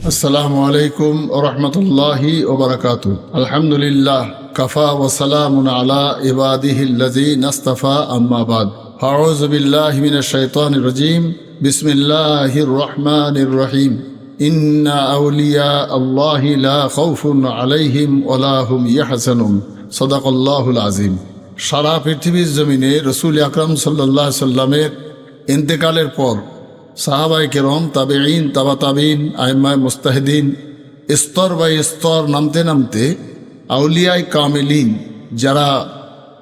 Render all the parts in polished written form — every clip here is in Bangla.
আসসালামু আলাইকুম ওয়া রাহমাতুল্লাহি ওয়া বারাকাতুহু। আলহামদুলিল্লাহ কাফা ওয়া সালামুন আলা ইবাদিহিল্লাযীনা ইসতাফা আম্মা বাদ। আউযু বিল্লাহি মিনাশ শাইতানির রাজীম। বিসমিল্লাহির রহমানির রহিম। ইন্না আউলিয়া আল্লাহি লা খাউফুন আলাইহিম ওয়া লা হুম ইয়াহজানুন। সাদাকাল্লাহুল আযীম। সারা পৃথিবীর জমিনে রাসূল আকরাম সাল্লাল্লাহু আলাইহি সাল্লামের ইন্তেকালের পর সাহাবায়ে কেরাম, তাবেঈন, তাবা তাবেঈন, আইম্মায়ে মুজতাহিদিন স্তর বাই স্তর নামতে নামতে আউলিয়ায়ে কামিলিন যারা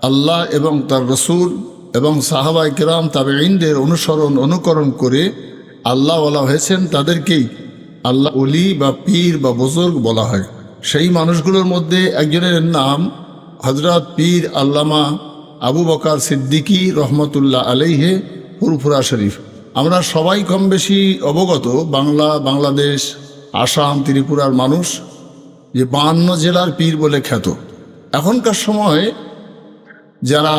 আল্লাহ এবং তার রসুল এবং সাহাবায়ে কেরাম তাবেঈনদের অনুকরণ করে আল্লাহওয়ালা হয়েছেন, তাদেরকেই আল্লাহ ওলি বা পীর বা বুজুর্গ বলা হয়। সেই মানুষগুলোর মধ্যে একজনের নাম হযরত পীর আল্লামা আবু বকর সিদ্দিকী রহমতুল্লাহ আলাইহে ফুরফুরা শরীফ। আমরা সবাই কম বেশি অবগত, বাংলাদেশ, আসাম, ত্রিপুরার মানুষ যে 52 জেলার পীর বলে খ্যাত। এখনকার সময় যারা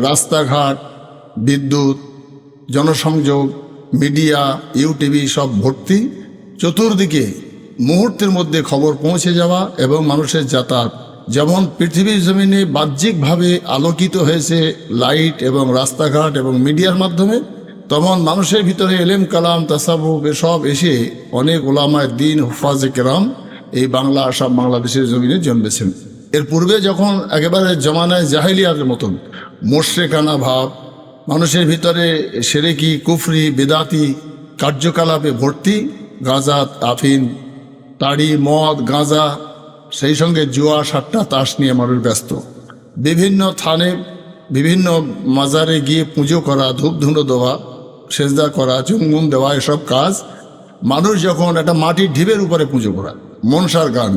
রাস্তাঘাট, বিদ্যুৎ, জনসংযোগ, মিডিয়া, ইউটিভি সব ভর্তি, চতুর্দিকে মুহূর্তের মধ্যে খবর পৌঁছে যাওয়া এবং মানুষের যাতায়াত, যেমন পৃথিবীর জমিনে বাহ্যিকভাবে আলোকিত হয়েছে লাইট এবং রাস্তাঘাট এবং মিডিয়ার মাধ্যমে, তেমন মানুষের ভিতরে এলেম, কালাম, তাসাবুফ এসব এসে অনেক ওলামায়ে দ্বীন, হুফাজে কেরাম এই বাংলা, আসাম, বাংলাদেশের জমিনে জন্মেছেন। এর পূর্বে যখন একেবারে জমানায় জাহেলিয়াতের মতন মোশরেকানা ভাব, মানুষের ভিতরে শিরকি, কুফরি, বেদাতি কার্যকলাপে ভর্তি, গাঁজা, আফিন, তাড়ি, মদ, গাঁজা, সেই সঙ্গে জুয়া, সাট্টা, তাস নিয়ে মানুষ ব্যস্ত। বিভিন্ন থানে, বিভিন্ন মাজারে গিয়ে পুজো করা, ধূপ ধুনো দেওয়া, সেজদা করা, চুম্বন দেওয়া, এসব কাজ। মানুষ যখন একটা মাটির ঢিবের উপরে পুজো করা, মনসার গান,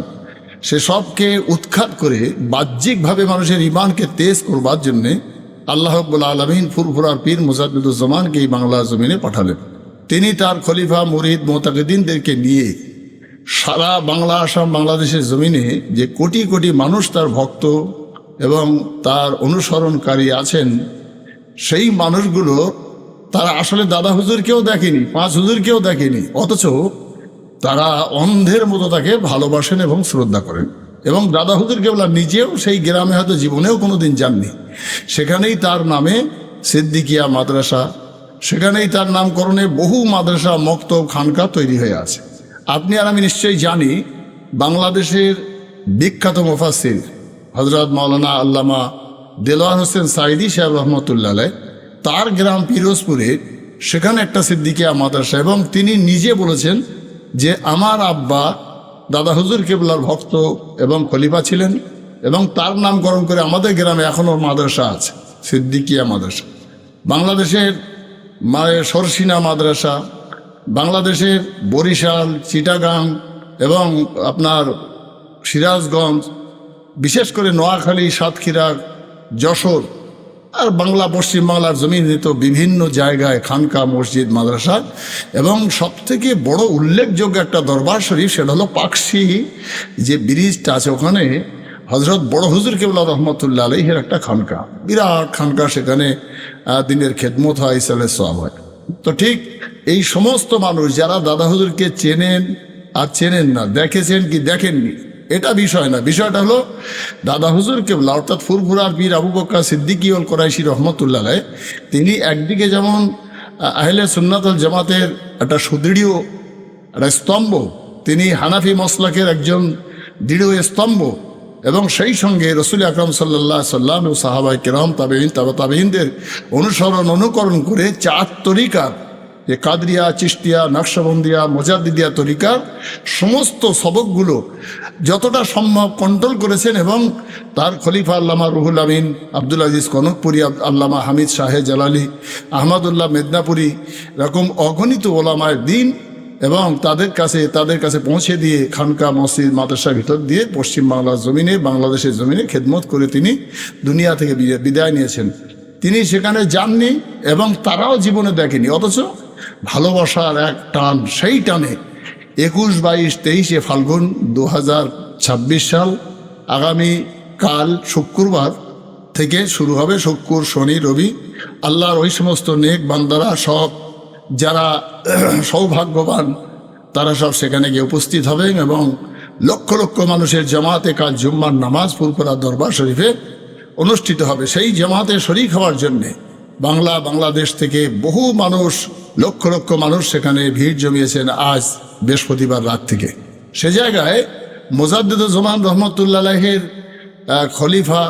সেসবকে উৎখাত করে বাহ্যিকভাবে মানুষের ইমানকে তেজ করবার জন্যে আল্লাহ রাব্বুল আলামিন ফুরফুরার পীর মুজাদ্দিদুজ্জামানকে এই বাংলা জমিনে পাঠালেন। তিনি তার খলিফা, মুরিদ, মুতাকিদিনদেরকে নিয়ে সারা বাংলা, আসাম, বাংলাদেশের জমিনে যে কোটি কোটি মানুষ তার ভক্ত এবং তার অনুসরণকারী আছেন, সেই মানুষগুলো তারা আসলে দাদা হুজুরকেও দেখেনি, পাঁচ হুজুরকেও দেখেনি, অথচ তারা অন্ধের মতো তাকে ভালোবাসেন এবং শ্রদ্ধা করেন। এবং দাদা হুজুর কেবল নিজেও সেই গ্রামে হয়তো জীবনেও কোনোদিন যাননি, সেখানেই তার নামে সিদ্দিকিয়া মাদ্রাসা, সেখানেই তার নামকরণে বহু মাদ্রাসা, মক্তব, খানকা তৈরি হয়ে আছে। আপনি আর আমি নিশ্চয়ই জানি, বাংলাদেশের বিখ্যাত মুফাসসির হযরত মাওলানা আল্লামা দেলোয়ার হোসেন সাঈদী সাহেব রহমতুল্লাহ আলাইহ, তার গ্রাম পিরোজপুরে, সেখানে একটা সিদ্দিকিয়া মাদ্রাসা, এবং তিনি নিজে বলেছেন যে আমার আব্বা দাদা হুজুর কেবলার ভক্ত এবং খলিফা ছিলেন, এবং তার নামকরণ করে আমাদের গ্রামে এখনও মাদ্রাসা আছে, সিদ্দিকিয়া মাদ্রাসা। বাংলাদেশের সরসিনা মাদ্রাসা, বাংলাদেশের বরিশাল, চিটাগাং এবং আপনার সিরাজগঞ্জ, বিশেষ করে নোয়াখালী, সাতক্ষীরা, যশোর আর বাংলা, পশ্চিম বাংলার জমিনে তো বিভিন্ন জায়গায় খানকা, মসজিদ, মাদ্রাসা, এবং সবথেকে বড় উল্লেখযোগ্য একটা দরবার শরীফ, সেটা হলো পাকশি যে ব্রিজটা আছে, ওখানে হজরত বড় হুজুর কেবলা রহমতুল্লাহ আলাইহের একটা খানকা, বিরাট খানকা, সেখানে দিনের খেদমত হয়, ইসালের সওয়াব হয়। তো ঠিক এই সমস্ত মানুষ যারা দাদা হুজুরকে চেনেন আর চেনেন না, দেখেছেন কি দেখেননি, এটা বিষয় না। বিষয়টা হলো দাদা হুজুর কেবলা অর্থাৎ ফুরফুরার পীর আবু বকর সিদ্দিকী আল কুরাইশী রহমতুল্লাহ আলাইহ, তিনি একদিকে যেমন আহলে সুন্নাত ওয়াল জামাতের একটা সুদৃঢ় একটা স্তম্ভ, তিনি হানাফি মাসলাকের একজন দৃঢ় স্তম্ভ, এবং সেই সঙ্গে রাসূল আকরাম সাল্লাল্লাহু আলাইহি সাল্লাম ও সাহাবায়ে কেরাম, তাবেঈন, তাবা তাবেঈনদের অনুকরণ করে 4 তরিকার, যে কাদরিয়া, চিশতিয়া, নকশবন্দিয়া, মুজাদ্দিদিয়া তরিকার সমস্ত সবকগুলো যতটা সম্ভব কন্ট্রোল করেছেন, এবং তার খলিফা আল্লামা রুহুল আমিন, আব্দুল আজিজ কনকপুরী, আল্লামা হামিদ শাহে জালালি, আহমদুল্লাহ মেদনাপুরী, এরকম অগণিত ওলামায়ে দ্বীন, এবং তাদের কাছে পৌঁছে দিয়ে খানকা, মসজিদ, মাদ্রাসার ভিতর দিয়ে পশ্চিম বাংলার জমিনে, বাংলাদেশের জমিনে খেদমত করে তিনি দুনিয়া থেকে বিদায় নিয়েছেন। তিনি সেখানে যাননি এবং তারাও জীবনে দেখেনি, অথচ ভালোবাসার এক টান, সেই টানে 21, 22, 23 ফাল্গুন 2026 সাল, আগামী কাল শুক্রবার থেকে শুরু হবে, শুক্র, শনি, রবি, আল্লাহর ওই সমস্ত নেক বান্দারা সব যারা সৌভাগ্যবান তারা সব সেখানে গিয়ে উপস্থিত হবেন এবং লক্ষ লক্ষ মানুষের জামাতে কাল জুম্মার নামাজ ফুরফুরা দরবার শরীফে অনুষ্ঠিত হবে। সেই জামাতে শরীক হওয়ার জন্যে বাংলাদেশ থেকে বহু মানুষ, লক্ষ লক্ষ মানুষ সেখানে ভিড় জমিয়েছেন আজ বৃহস্পতিবার রাত থেকে। সে জায়গায় মুজাদ্দিদুজ্জামান রহমতুল্লাহ আলাইহির খলিফা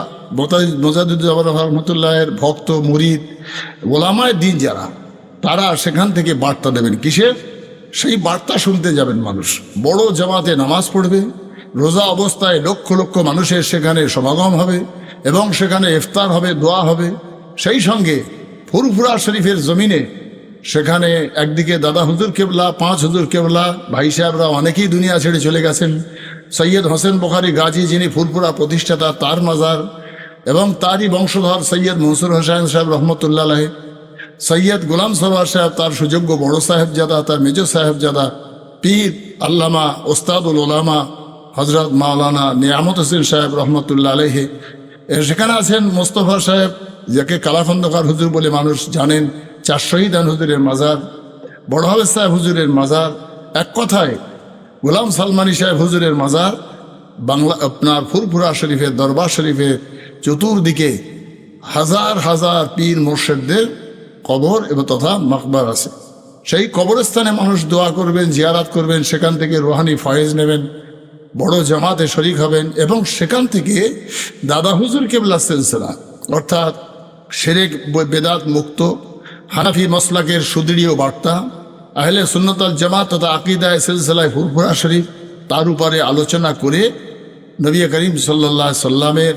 মুজাদ্দিদুজ্জামান রহমতুল্লাহের ভক্ত মুরিদ ওলামায়ে দ্বীন যারা, তারা সেখান থেকে বার্তা দেবেন। কিসের? সেই বার্তা শুনতে যাবেন মানুষ। বড় জামাতে নামাজ পড়বে, রোজা অবস্থায় লক্ষ লক্ষ মানুষের সেখানে সমাগম হবে এবং সেখানে ইফতার হবে, দোয়া হবে। সেই সঙ্গে ফুরফুরা শরীফের জমিনে সেখানে একদিকে দাদা হুজুর কেবলা, 5 হুজুর কেবলা, ভাই সাহেবরা অনেকেই দুনিয়া ছেড়ে চলে গেছেন, সৈয়দ হোসেন বুখারী গাজী যিনি ফুরফুরা প্রতিষ্ঠাতা তার মাজার, এবং তারই বংশধর সৈয়দ মনসুর হোসেন সাহেব রহমতুল্লাহ আলাইহি, সৈয়দ গোলাম সরোয়ার সাহেব তার সুযোগ্য বড় সাহেবজাদা, তার মেজর সাহেবজাদা, পীর আল্লামা ওস্তাদুল ওলামা হজরত মাওলানা নিয়ামত হোসেন সাহেব রহমতুল্লাহ আলাইহি। সেখানে আছেন মোস্তফা সাহেব, যাকে কালাখন্দকার হুজুর বলে মানুষ জানেন, 4 শহীদান হুজুরের মাজার, বড় হাফেজ সাহেব হুজুরের মাজার, এক কথায় গোলাম সালমানি সাহেব হুজুরের মাজার। আপনার ফুরফুরা শরীফের দরবার শরীফের চতুর্দিকে হাজার হাজার পীর মুর্শিদদের কবর এবং তথা মাকবার আছে। সেই কবরস্থানে মানুষ দোয়া করবেন, জিয়ারাত করবেন, সেখান থেকে রুহানি ফয়েজ নেবেন, বড় জামাতে শরীক হবেন এবং সেখান থেকে দাদা হুজুর কেবলা সিলসিলা অর্থাৎ শিরক বেদাত মুক্ত হানাফি মাসলাকের সুদৃঢ় বার্তা, আহলে সুন্নাত ওয়াল জামাত তথা আকীদায়ে সিলসিলায়ে ফুরফুরা শরীফ, তার উপরে আলোচনা করে নবী করিম সাল্লাল্লাহু আলাইহি সাল্লামের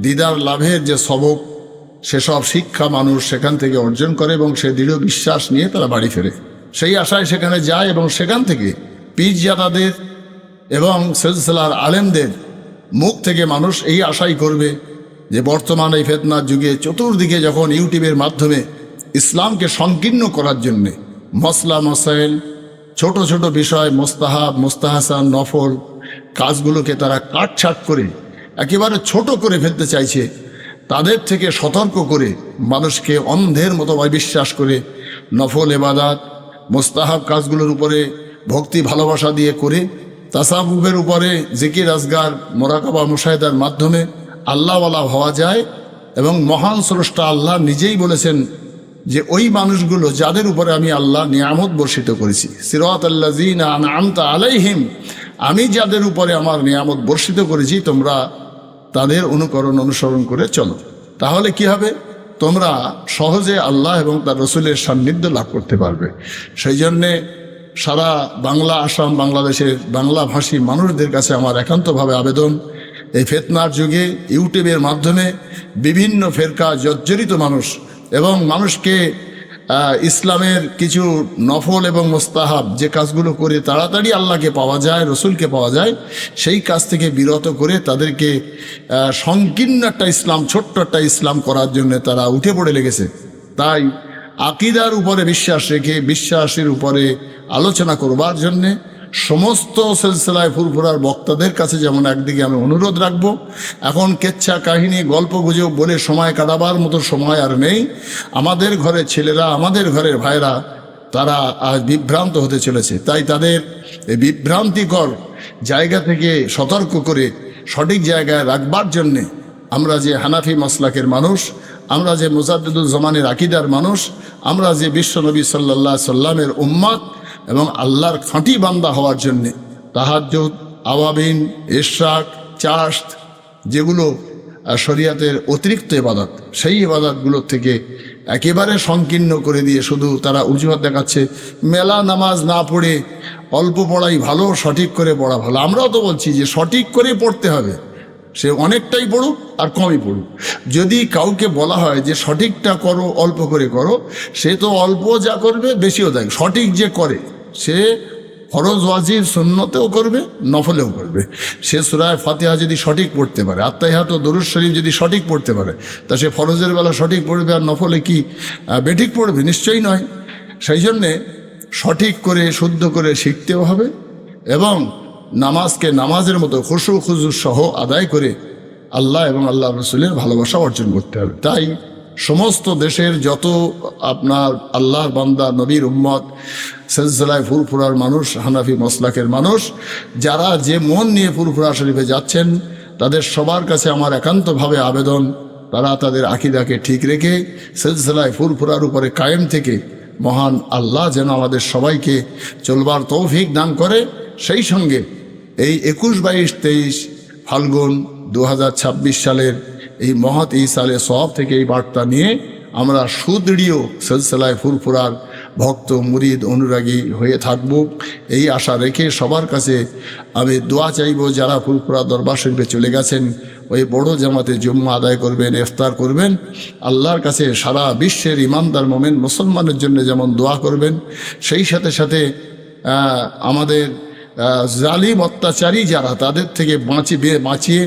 দিদার লাভের যে সবক, সেসব শিক্ষা মানুষ সেখান থেকে অর্জন করে এবং সে দৃঢ় বিশ্বাস নিয়ে তারা বাড়ি ফেরে। সেই আশায় সেখানে যায় এবং সেখান থেকে পীরজাদাদের এবং সিলসিলার আলেমদের মুখ থেকে মানুষ এই আশাই করবে যে বর্তমান এই ফিতনার যুগে চতুর্দিকে যখন ইউটিউবের মাধ্যমে ইসলামকে সংকীর্ণ করার জন্যে মসলা মসাইল, ছোট ছোট বিষয়, মোস্তাহাব, মোস্তাহাসান, নফল কাজগুলোকে তারা কাটছাট করে একেবারে ছোট করে ফেলতে চাইছে, তাদের থেকে সতর্ক করে মানুষকে অন্ধের মতো বিশ্বাস করে নফল ইবাদত, মোস্তাহাব কাজগুলোর উপরে ভক্তি ভালোবাসা দিয়ে করে তাসাউফের উপরে জিকির আজগার মোরাকাবা মুশাহিদার মাধ্যমে আল্লাহওয়ালা হওয়া যায়। এবং মহান স্রষ্টা আল্লাহ নিজেই বলেছেন যে ওই মানুষগুলো যাদের উপরে আমি আল্লাহ নিয়ামত বর্ষিত করেছি, সিরাতাল্লাযীনা আনআমতা আলাইহিম, আমি যাদের উপরে আমার নিয়ামত বর্ষিত করেছি তোমরা তাদের অনুসরণ করে চলো। তাহলে কি হবে? তোমরা সহজে আল্লাহ এবং তার রসুলের সান্নিধ্য লাভ করতে পারবে। সেই জন্যে সারা বাংলা আসাম, বাংলাদেশের বাংলাভাষী মানুষদের কাছে আমার একান্তভাবে আবেদন, এই ফিতনার যুগে ইউটিউবের মাধ্যমে বিভিন্ন ফেরকা জর্জরিত মানুষ এবং মানুষকে ইসলামের কিছু নফল এবং মোস্তাহাব যে কাজগুলো করে তাড়াতাড়ি আল্লাহকে পাওয়া যায়, রসুলকে পাওয়া যায়, সেই কাজ থেকে বিরত করে তাদেরকে সংকীর্ণ একটা ইসলাম, ছোট্ট একটা ইসলাম করার জন্য তারা উঠে পড়ে লেগেছে। তাই আকিদার উপরে বিশ্বাস রেখে বিশ্বাসের উপরে আলোচনা করবার জন্যে সমস্ত সিলসিলায় ফুরফুরার বক্তাদের কাছে যেমন একদিকে আমি অনুরোধ রাখবো, এখন কেচ্ছা কাহিনী গল্প গুজব বলে সময় কাটাবার মতো সময় আর নেই। আমাদের ঘরের ছেলেরা, আমাদের ঘরের ভাইরা তারা আজ বিভ্রান্ত হতে চলেছে। তাই তাদের এই বিভ্রান্তিকর জায়গা থেকে সতর্ক করে সঠিক জায়গায় রাখবার জন্যে আমরা যে হানাফি মাসলাকের মানুষ, আমরা যে মুজাদ্দিদুজ্জামানের আকীদার মানুষ, আমরা যে বিশ্বনবী সাল্লাল্লাহু আলাইহি সাল্লামের উম্মত এবং আল্লাহর খাঁটি বান্দা হওয়ার জন্যে তাহাজ্জুদ, আওয়াবিন, ইশরাক, চাশত যেগুলো শরিয়াতের অতিরিক্ত ইবাদত, সেই ইবাদতগুলোর থেকে একেবারে সংকীর্ণ করে দিয়ে শুধু তারা অজুহাত দেখাচ্ছে মেলা নামাজ না পড়ে অল্প পড়াই ভালো, সঠিক করে পড়া ভালো। আমরাও তো বলছি যে সঠিক করে পড়তে হবে, সে অনেকটাই পড়ুক আর কমই পড়ুক। যদি কাউকে বলা হয় যে সঠিকটা করো, অল্প করে করো, সে তো অল্প যা করবে বেশিও দেয়। সঠিক যে করে সে ফরজ ওয়াজিব সুন্নতেও করবে, নফলেও করবে। সে সূরা ফাতিহা যদি সঠিক পড়তে পারে, আত্তাহিয়াত ও দরুদ শরীফ যদি সঠিক পড়তে পারে, তা সে ফরজের বেলা সঠিক পড়বে আর নফলে কি বেঠিক পড়বে? নিশ্চয়ই নয়। সেই জন্যে সঠিক করে শুদ্ধ করে শিখতেও হবে এবং নামাজকে নামাজের মতো খুশু খুজু সহ আদায় করে আল্লাহ এবং আল্লাহ রসুলের ভালোবাসা অর্জন করতে হবে। তাই সমস্ত দেশের যত আপনার আল্লাহর বান্দা নবীর উম্মত সিলসিলায় ফুরফুরার মানুষ, হানাফি মসলাকের মানুষ যারা যে মন নিয়ে ফুরফুরা শরীফে যাচ্ছেন, তাদের সবার কাছে আমার একান্তভাবে আবেদন, তারা তাদের আকীদাকে ঠিক রেখে সিলসিলায় ফুরফুরার উপরে কায়েম থেকে মহান আল্লাহ যেন আমাদের সবাইকে চলবার তৌফিক দান করে। সেই সঙ্গে এই 21, 22, 23 ফাল্গুন 2026 সালের এই মহৎ এই সালে সওয়াব থেকে এই বার্তা নিয়ে আমরা সুদৃঢ় সিলসিলায় ফুরফুরার ভক্ত মুরিদ অনুরাগী হয়ে থাকব, এই আশা রেখে সবার কাছে আমি দোয়া চাইব। যারা ফুরফুরা দরবার শরীফে চলে গেছেন, ওই বড় জামাতে জুম্মা আদায় করবেন, ইফতার করবেন, আল্লাহর কাছে সারা বিশ্বের ইমানদার মোমেন মুসলমানের জন্য যেমন দোয়া করবেন, সেই সাথে সাথে আমাদের জালিম অত্যাচারী যারা, তাদের থেকে বাঁচিয়ে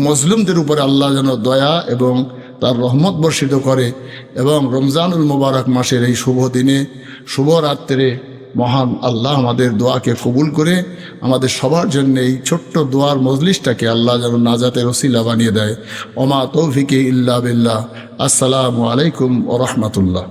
মজলুমদের উপরে আল্লাহ যেন দয়া এবং তার রহমত বর্ষিত করে। এবং রমজানুল মুবারক মাসের এই শুভ দিনে, শুভ রাত্রে মহান আল্লাহ আমাদের দোয়াকে কবুল করে আমাদের সবার জন্য এই ছোট্ট দোয়ার মজলিসটাকে আল্লাহ যেন নাজাতের ওসিলা বানিয়ে দেয়। ওমা তৌফিকি ইল্লা বিল্লাহ। আসসালামু আলাইকুম ওয়া রাহমাতুল্লাহ।